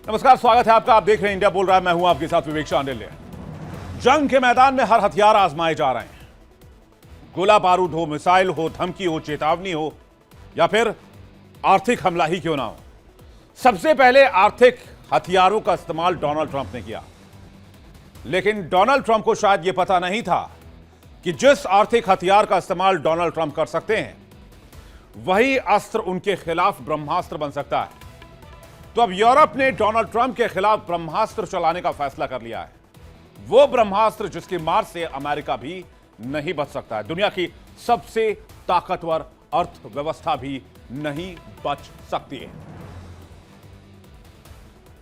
नमस्कार, स्वागत है आपका। आप देख रहे हैं इंडिया बोल रहा है। मैं हूं आपके साथ विवेक शांडिल्य। जंग के मैदान में हर हथियार आजमाए जा रहे हैं। गोला बारूद हो, मिसाइल हो, धमकी हो, चेतावनी हो या फिर आर्थिक हमला ही क्यों ना हो, सबसे पहले आर्थिक हथियारों का इस्तेमाल डोनाल्ड ट्रंप ने किया। लेकिन डोनाल्ड ट्रंप को शायद यह पता नहीं था कि जिस आर्थिक हथियार का इस्तेमाल डोनाल्ड ट्रंप कर सकते हैं, वही अस्त्र उनके खिलाफ ब्रह्मास्त्र बन सकता है। तो अब यूरोप ने डोनाल्ड ट्रंप के खिलाफ ब्रह्मास्त्र चलाने का फैसला कर लिया है। वो ब्रह्मास्त्र जिसकी मार से अमेरिका भी नहीं बच सकता है। दुनिया की सबसे ताकतवर अर्थव्यवस्था भी नहीं बच सकती है।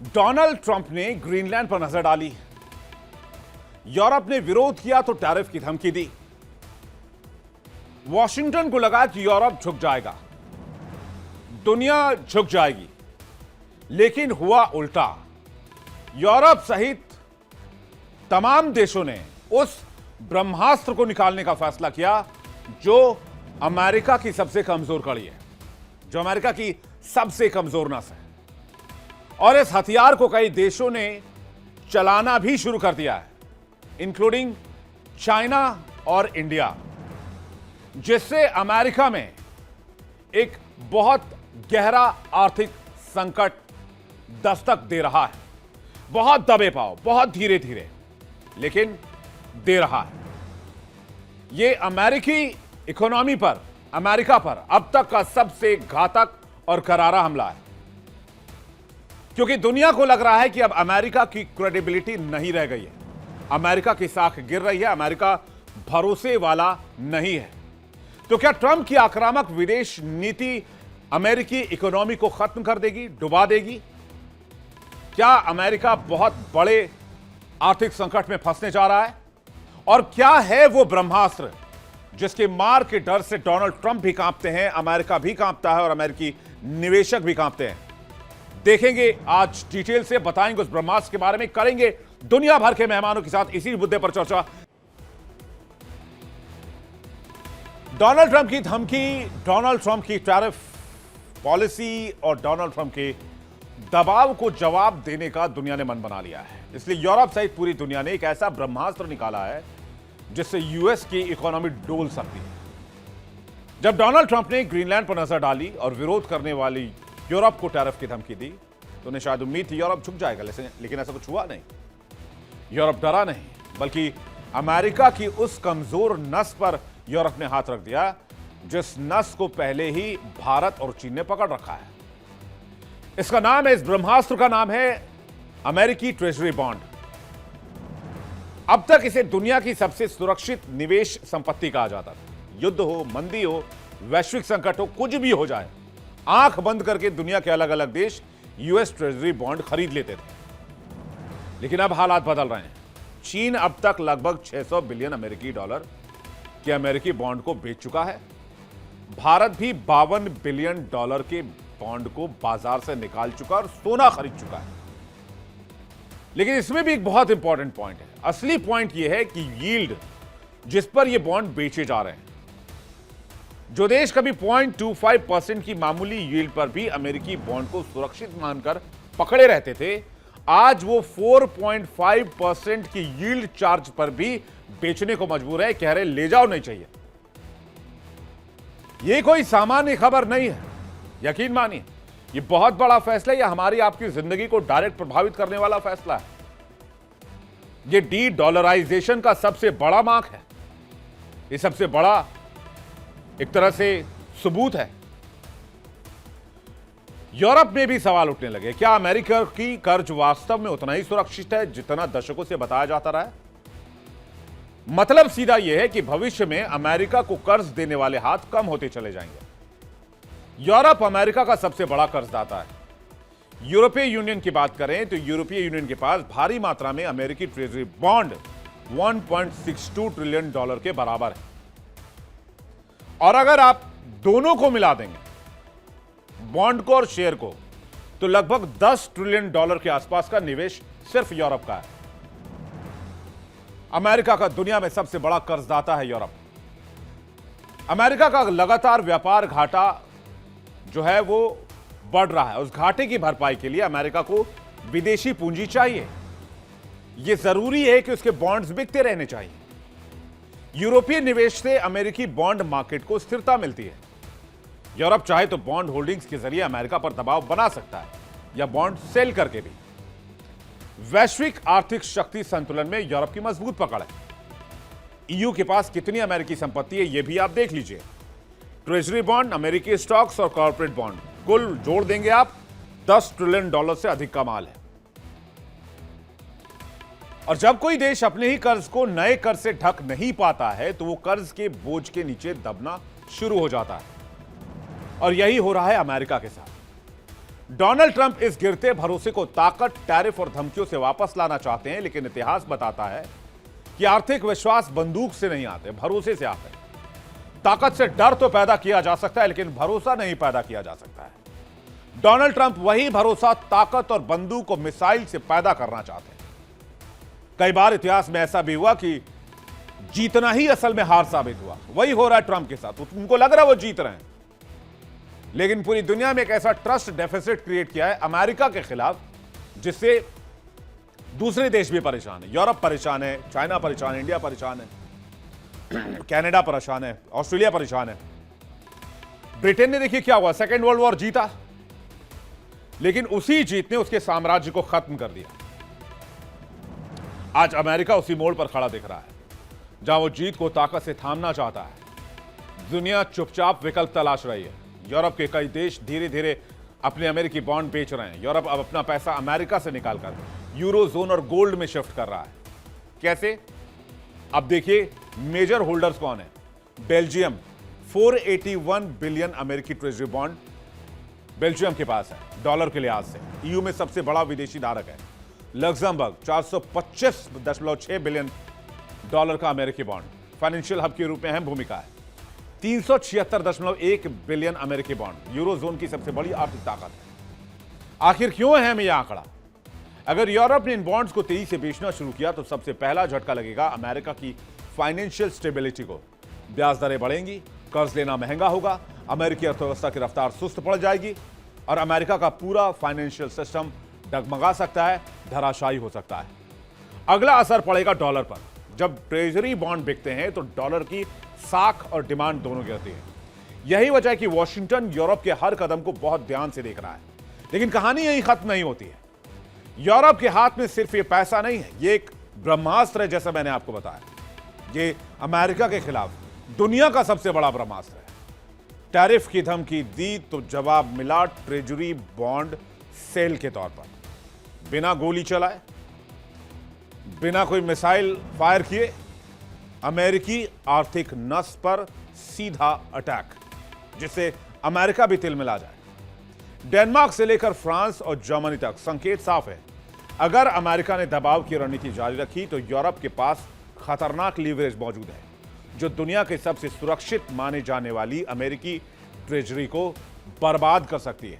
डोनाल्ड ट्रंप ने ग्रीनलैंड पर नजर डाली। यूरोप ने विरोध किया तो टैरिफ की धमकी दी। वॉशिंगटन को लगा कि यूरोप झुक जाएगा, दुनिया झुक जाएगी, लेकिन हुआ उल्टा। यूरोप सहित तमाम देशों ने उस ब्रह्मास्त्र को निकालने का फैसला किया जो अमेरिका की सबसे कमजोर कड़ी है, जो अमेरिका की सबसे कमजोर नस है। और इस हथियार को कई देशों ने चलाना भी शुरू कर दिया है, इंक्लूडिंग चाइना और इंडिया, जिससे अमेरिका में एक बहुत गहरा आर्थिक संकट दस्तक दे रहा है। बहुत दबे पाओ, बहुत धीरे धीरे, लेकिन दे रहा है। यह अमेरिकी इकोनॉमी पर, अमेरिका पर अब तक का सबसे घातक और करारा हमला है, क्योंकि दुनिया को लग रहा है कि अब अमेरिका की क्रेडिबिलिटी नहीं रह गई है। अमेरिका की साख गिर रही है, अमेरिका भरोसे वाला नहीं है। तो क्या ट्रंप की आक्रामक विदेश नीति अमेरिकी इकोनॉमी को खत्म कर देगी, डुबा देगी? क्या अमेरिका बहुत बड़े आर्थिक संकट में फंसने जा रहा है? और क्या है वो ब्रह्मास्त्र जिसके मार के डर से डोनाल्ड ट्रंप भी कांपते हैं, अमेरिका भी कांपता है और अमेरिकी निवेशक भी कांपते हैं? देखेंगे आज डिटेल से, बताएंगे उस ब्रह्मास्त्र के बारे में, करेंगे दुनिया भर के मेहमानों के साथ इसी मुद्दे पर चर्चा। डोनाल्ड ट्रंप की धमकी, डोनाल्ड ट्रंप की टैरिफ पॉलिसी और डोनाल्ड ट्रंप के दबाव को जवाब देने का दुनिया ने मन बना लिया है। इसलिए यूरोप सहित पूरी दुनिया ने एक ऐसा ब्रह्मास्त्र निकाला है जिससे यूएस की इकोनॉमी डोल सकती है। जब डोनाल्ड ट्रंप ने ग्रीनलैंड पर नजर डाली और विरोध करने वाली यूरोप को टैरिफ की धमकी दी, तो उन्हें शायद उम्मीद थी यूरोप झुक जाएगा, लेकिन ऐसा कुछ हुआ नहीं। यूरोप डरा नहीं, बल्कि अमेरिका की उस कमजोर नस पर यूरोप ने हाथ रख दिया जिस नस को पहले ही भारत और चीन ने पकड़ रखा है। इसका नाम है, इस ब्रह्मास्त्र का नाम है अमेरिकी ट्रेजरी बॉन्ड। अब तक इसे दुनिया की सबसे सुरक्षित निवेश संपत्ति कहा जाता था। युद्ध हो, मंदी हो, वैश्विक संकट हो, कुछ भी हो जाए, आंख बंद करके दुनिया के अलग अलग देश यूएस ट्रेजरी बॉन्ड खरीद लेते थे। लेकिन अब हालात बदल रहे हैं। चीन अब तक लगभग 600 बिलियन अमेरिकी डॉलर के अमेरिकी बॉन्ड को बेच चुका है। भारत भी 52 बिलियन डॉलर के बॉन्ड को बाजार से निकाल चुका और सोना खरीद चुका है। लेकिन इसमें भी एक बहुत इंपॉर्टेंट पॉइंट है। असली पॉइंट यह है कि यील्ड जिस पर यह बॉन्ड बेचे जा रहे हैं, जो देश कभी 0.25% की मामूली यील्ड पर भी अमेरिकी बॉन्ड को सुरक्षित मानकर पकड़े रहते थे, आज वो 4.5% की यील्ड चार्ज पर भी बेचने को मजबूर है। कह रहे ले जाओ, नहीं चाहिए। यह कोई सामान्य खबर नहीं है, यकीन मानिए। यह बहुत बड़ा फैसला है, यह हमारी आपकी जिंदगी को डायरेक्ट प्रभावित करने वाला फैसला है। यह डी डॉलराइजेशन का सबसे बड़ा मार्क है, यह सबसे बड़ा एक तरह से सबूत है। यूरोप में भी सवाल उठने लगे, क्या अमेरिका की कर्ज वास्तव में उतना ही सुरक्षित है जितना दशकों से बताया जाता रहा है? मतलब सीधा यह है कि भविष्य में अमेरिका को कर्ज देने वाले हाथ कम होते चले जाएंगे। यूरोप अमेरिका का सबसे बड़ा कर्जदाता है। यूरोपीय यूनियन की बात करें तो यूरोपीय यूनियन के पास भारी मात्रा में अमेरिकी ट्रेजरी बॉन्ड 1.62 ट्रिलियन डॉलर के बराबर है। और अगर आप दोनों को मिला देंगे, बॉन्ड को और शेयर को, तो लगभग 10 ट्रिलियन डॉलर के आसपास का निवेश सिर्फ यूरोप का है। अमेरिका का दुनिया में सबसे बड़ा कर्जदाता है यूरोप। अमेरिका का लगातार व्यापार घाटा जो है वो बढ़ रहा है। उस घाटे की भरपाई के लिए अमेरिका को विदेशी पूंजी चाहिए। यह जरूरी है कि उसके बॉन्ड्स बिकते रहने चाहिए। यूरोपीय निवेश से अमेरिकी बॉन्ड मार्केट को स्थिरता मिलती है। यूरोप चाहे तो बॉन्ड होल्डिंग्स के जरिए अमेरिका पर दबाव बना सकता है या बॉन्ड सेल करके भी। वैश्विक आर्थिक शक्ति संतुलन में यूरोप की मजबूत पकड़ है। ईयू के पास कितनी अमेरिकी संपत्ति है यह भी आप देख लीजिए। ट्रेजरी बॉन्ड, अमेरिकी स्टॉक्स और कॉर्पोरेट बॉन्ड कुल जोड़ देंगे आप $10 ट्रिलियन से अधिक का माल है। और जब कोई देश अपने ही कर्ज को नए कर्ज से ढक नहीं पाता है तो वो कर्ज के बोझ के नीचे दबना शुरू हो जाता है, और यही हो रहा है अमेरिका के साथ। डोनाल्ड ट्रंप इस गिरते भरोसे को ताकत, टैरिफ और धमकियों से वापस लाना चाहते हैं, लेकिन इतिहास बताता है कि आर्थिक विश्वास बंदूक से नहीं आते, भरोसे से आते हैं। ताकत से डर तो पैदा किया जा सकता है, लेकिन भरोसा नहीं पैदा किया जा सकता है। डोनाल्ड ट्रंप वही भरोसा, ताकत और बंदूक और मिसाइल से पैदा करना चाहते हैं। कई बार इतिहास में ऐसा भी हुआ कि जीतना ही असल में हार साबित हुआ। वही हो रहा है ट्रंप के साथ। उनको लग रहा है वो जीत रहे हैं, लेकिन पूरी दुनिया में एक ऐसा ट्रस्ट डेफिसिट क्रिएट किया है अमेरिका के खिलाफ, जिससे दूसरे देश भी परेशान है। यूरोप परेशान है, चाइना परेशान है, इंडिया परेशान है, कनाडा परेशान है, ऑस्ट्रेलिया परेशान है। ब्रिटेन ने देखिए क्या हुआ, सेकेंड वर्ल्ड वॉर जीता, लेकिन उसी जीत ने उसके साम्राज्य को खत्म कर दिया। आज अमेरिका उसी मोड़ पर खड़ा दिख रहा है, जहां वो जीत को ताकत से थामना चाहता है। दुनिया चुपचाप विकल्प तलाश रही है। यूरोप के कई देश धीरे धीरे अपने अमेरिकी बॉन्ड बेच रहे हैं। यूरोप अब अपना पैसा अमेरिका से निकालकर यूरो जोन और गोल्ड में शिफ्ट कर रहा है। कैसे? अब देखिए मेजर होल्डर्स कौन है। बेल्जियम 481 बिलियन अमेरिकी ट्रेजरी बॉन्ड बेल्जियम के पास है डॉलर के लिहाज से। ईयू में सबसे बड़ा विदेशी धारक है। लग्जमबर्ग 425.6 बिलियन डॉलर का अमेरिकी बॉन्ड फाइनेंशियल हब के रूप में अहम भूमिका है। 376.1 बिलियन अमेरिकी बॉन्ड यूरोजोन की सबसे बड़ी आर्थिक ताकत है। आखिर क्यों अहम यह आंकड़ा? अगर यूरोप ने इन बॉन्ड्स को तेजी से बेचना शुरू किया तो सबसे पहला झटका लगेगा अमेरिका की फाइनेंशियल स्टेबिलिटी को। ब्याज दरें बढ़ेंगी, कर्ज लेना महंगा होगा, अमेरिकी अर्थव्यवस्था की रफ्तार सुस्त पड़ जाएगी और अमेरिका का पूरा फाइनेंशियल सिस्टम डगमगा सकता है, धराशायी हो सकता है। अगला असर पड़ेगा डॉलर पर। जब ट्रेजरी बॉन्ड बिकते हैं तो डॉलर की साख और डिमांड दोनों गिरती है। यही वजह है कि वॉशिंगटन यूरोप के हर कदम को बहुत ध्यान से देख रहा है। लेकिन कहानी यही खत्म नहीं होती है। यूरोप के हाथ में सिर्फ ये पैसा नहीं है, ये एक ब्रह्मास्त्र है। जैसा मैंने आपको बताया, ये अमेरिका के खिलाफ दुनिया का सबसे बड़ा ब्रह्मास्त्र है। टैरिफ की धमकी दी तो जवाब मिला ट्रेजरी बॉन्ड सेल के तौर पर। बिना गोली चलाए, बिना कोई मिसाइल फायर किए, अमेरिकी आर्थिक नस पर सीधा अटैक, जिससे अमेरिका भी तिलमिला जाए। डेनमार्क से लेकर फ्रांस और जर्मनी तक संकेत साफ है। अगर अमेरिका ने दबाव की रणनीति जारी रखी तो यूरोप के पास खतरनाक लीवरेज मौजूद है, जो दुनिया के सबसे सुरक्षित माने जाने वाली अमेरिकी ट्रेजरी को बर्बाद कर सकती है।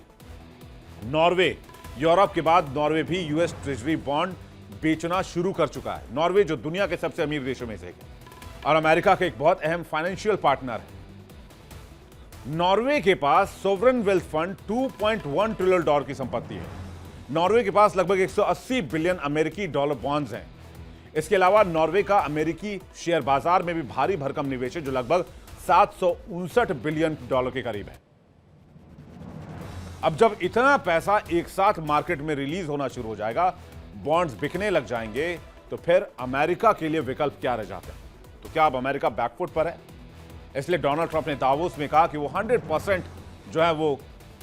नॉर्वे, यूरोप के बाद नॉर्वे भी यूएस ट्रेजरी बॉन्ड बेचना शुरू कर चुका है। नॉर्वे जो दुनिया के सबसे अमीर देशों में से एक है और अमेरिका का एक बहुत अहम फाइनेंशियल पार्टनर है। नॉर्वे के पास sovereign wealth fund 2.1 trillion dollar की संपत्ति है। नॉर्वे के पास लगभग 180 बिलियन अमेरिकी डॉलर बॉन्ड्स हैं। इसके अलावा नॉर्वे का अमेरिकी शेयर बाजार में भी भारी भरकम निवेश है, जो लगभग 759 बिलियन डॉलर के करीब है। अब जब इतना पैसा एक साथ मार्केट में रिलीज होना शुरू हो जाएगा, बॉन्ड्स बिकने लग जाएंगे, तो फिर अमेरिका के लिए विकल्प क्या रह जाते हैं? तो क्या अब अमेरिका बैकफुट पर है? इसलिए डोनाल्ड ट्रंप ने दावोस में कहा कि वो 100% जो है वो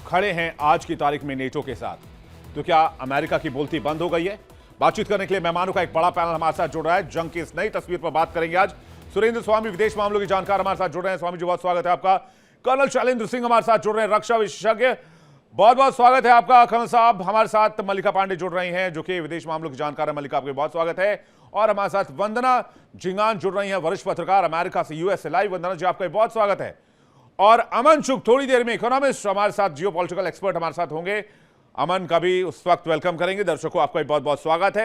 खड़े हैं आज की तारीख में नेटो के साथ। तो क्या अमेरिका की बोलती बंद हो गई है? बातचीत करने के लिए मेहमानों का एक बड़ा पैनल हमारे साथ जुड़ रहा है। जंग की इस नई तस्वीर पर बात करेंगे आज। सुरेंद्र स्वामी, विदेश मामलों के जानकार, हमारे साथ जुड़ रहे हैं। स्वामी जी, बहुत स्वागत है आपका। कर्नल शैलेंद्र सिंह हमारे साथ जुड़ रहे हैं, रक्षा विशेषज्ञ, बहुत बहुत स्वागत है आपका। कर्नल साहब, हमारे साथ मल्लिका पांडे जुड़ रही हैं, जो कि विदेश मामलों की जानकार है। मल्लिका, आपका बहुत स्वागत है। और हमारे साथ वंदना जिंगान जुड़ रही हैं, वरिष्ठ पत्रकार, अमेरिका से, यूएस से लाइव। वंदना जी, आपका बहुत स्वागत है। और अमन शुक्ल थोड़ी देर में इकोनॉमिस्ट हमारे साथ, जियोपॉलिटिकल एक्सपर्ट हमारे साथ होंगे। अमन का भी उस वक्त वेलकम करेंगे। दर्शकों, आपका बहुत बहुत स्वागत है।